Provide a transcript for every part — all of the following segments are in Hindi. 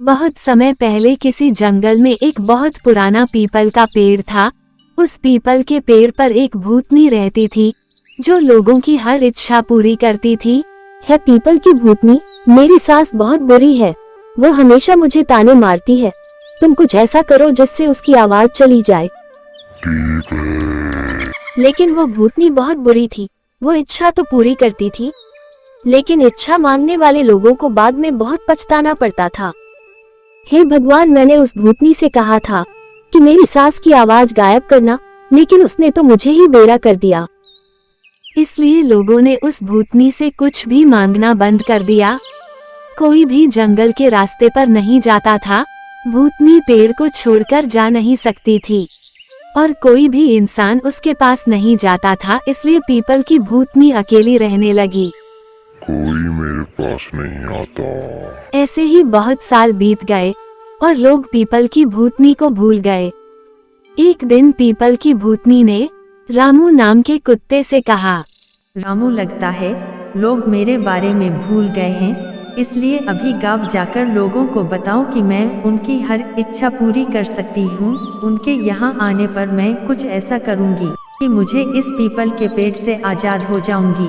बहुत समय पहले किसी जंगल में एक बहुत पुराना पीपल का पेड़ था। उस पीपल के पेड़ पर एक भूतनी रहती थी जो लोगों की हर इच्छा पूरी करती थी। है पीपल की भूतनी, मेरी सास बहुत बुरी है। वो हमेशा मुझे ताने मारती है। तुम कुछ ऐसा करो जिससे उसकी आवाज चली जाए। ठीक है। लेकिन वो भूतनी बहुत बुरी थी। वो इच्छा तो पूरी करती थी, लेकिन इच्छा मांगने वाले लोगों को बाद में बहुत पछताना पड़ता था। हे भगवान, मैंने उस भूतनी से कहा था कि मेरी सास की आवाज गायब करना, लेकिन उसने तो मुझे ही बेड़ा कर दिया। इसलिए लोगों ने उस भूतनी से कुछ भी मांगना बंद कर दिया। कोई भी जंगल के रास्ते पर नहीं जाता था। भूतनी पेड़ को छोड़कर जा नहीं सकती थी और कोई भी इंसान उसके पास नहीं जाता था। इसलिए पीपल की भूतनी अकेली रहने लगी। कोई मेरे पास नहीं आता। ऐसे ही बहुत साल बीत गए और लोग पीपल की भूतनी को भूल गए। एक दिन पीपल की भूतनी ने रामू नाम के कुत्ते से कहा, रामू, लगता है लोग मेरे बारे में भूल गए हैं, इसलिए अभी गांव जाकर लोगों को बताओ कि मैं उनकी हर इच्छा पूरी कर सकती हूँ। उनके यहाँ आने पर मैं कुछ ऐसा करूँगी कि मुझे इस पीपल के पेड़ से आजाद हो जाऊंगी।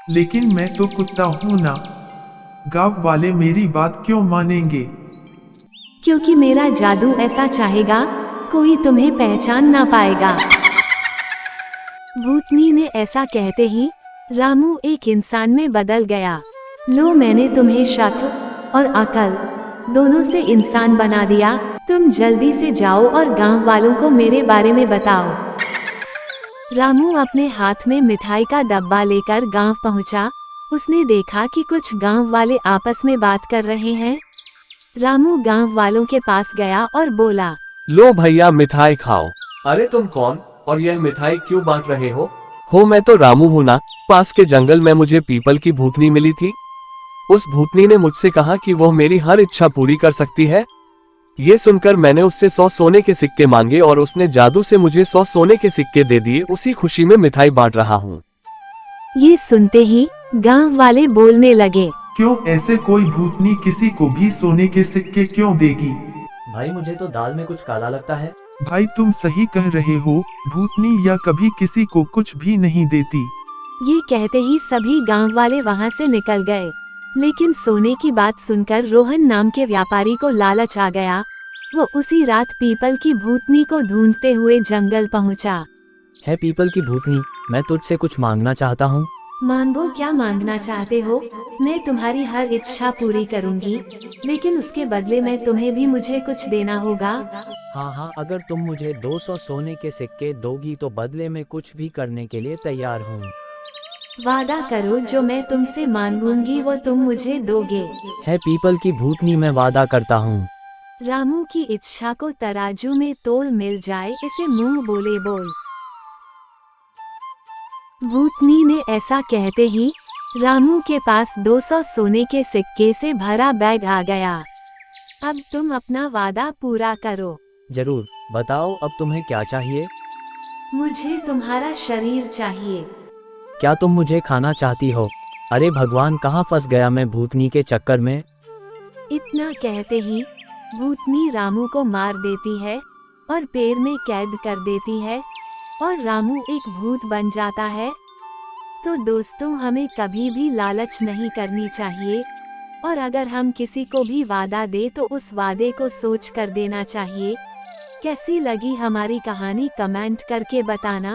लेकिन मैं तो कुत्ता हूँ ना, गांव वाले मेरी बात क्यों मानेंगे? क्योंकि मेरा जादू ऐसा चाहेगा कोई तुम्हें पहचान ना पाएगा। भूतनी ने ऐसा कहते ही रामू एक इंसान में बदल गया। लो, मैंने तुम्हें शक्ल और अकल दोनों से इंसान बना दिया। तुम जल्दी से जाओ और गांव वालों को मेरे बारे में बताओ। रामू अपने हाथ में मिठाई का डब्बा लेकर गांव पहुंचा। उसने देखा कि कुछ गांव वाले आपस में बात कर रहे हैं। रामू गांव वालों के पास गया और बोला, लो भैया, मिठाई खाओ। अरे तुम कौन और यह मिठाई क्यों बांट रहे हो? मैं तो रामू हूँ ना। पास के जंगल में मुझे पीपल की भूतनी मिली थी। उस भूतनी ने मुझसे कहा कि वह मेरी हर इच्छा पूरी कर सकती है। ये सुनकर मैंने उससे 100 सोने के सिक्के मांगे और उसने जादू से मुझे 100 सोने के सिक्के दे दिए। उसी खुशी में मिठाई बांट रहा हूँ। ये सुनते ही गांव वाले बोलने लगे, क्यों ऐसे कोई भूतनी किसी को भी सोने के सिक्के क्यों देगी? भाई, मुझे तो दाल में कुछ काला लगता है। भाई, तुम सही कह रहे हो, भूतनी या कभी किसी को कुछ भी नहीं देती। ये कहते ही सभी गांव वाले वहां से निकल गए। लेकिन सोने की बात सुनकर रोहन नाम के व्यापारी को लालच आ गया। वो उसी रात पीपल की भूतनी को ढूंढते हुए जंगल पहुंचा। है पीपल की भूतनी, मैं तुझसे कुछ मांगना चाहता हूँ। मांगो, क्या मांगना चाहते हो? मैं तुम्हारी हर इच्छा पूरी करूंगी, लेकिन उसके बदले में तुम्हें भी मुझे कुछ देना होगा। हाँ, अगर तुम मुझे 200 सोने के सिक्के दोगी तो बदले में कुछ भी करने के लिए तैयार हूँ। वादा करो, जो मैं तुमसे मांगूंगी वो तुम मुझे दोगे। है पीपल की भूतनी, मैं वादा करता हूँ। रामू की इच्छा को तराजू में तोल मिल जाए, इसे मुंह बोले बोल। भूतनी ने ऐसा कहते ही रामू के पास 200 सोने के सिक्के से भरा बैग आ गया। अब तुम अपना वादा पूरा करो। जरूर, बताओ अब तुम्हें क्या चाहिए? मुझे तुम्हारा शरीर चाहिए। क्या तुम मुझे खाना चाहती हो? अरे भगवान, कहाँ फंस गया मैं भूतनी के चक्कर में। इतना कहते ही भूतनी रामू को मार देती है और पेड़ में कैद कर देती है और रामू एक भूत बन जाता है। तो दोस्तों, हमें कभी भी लालच नहीं करनी चाहिए और अगर हम किसी को भी वादा दे तो उस वादे को सोच कर देना चाहिए। कैसी लगी हमारी कहानी कमेंट करके बताना।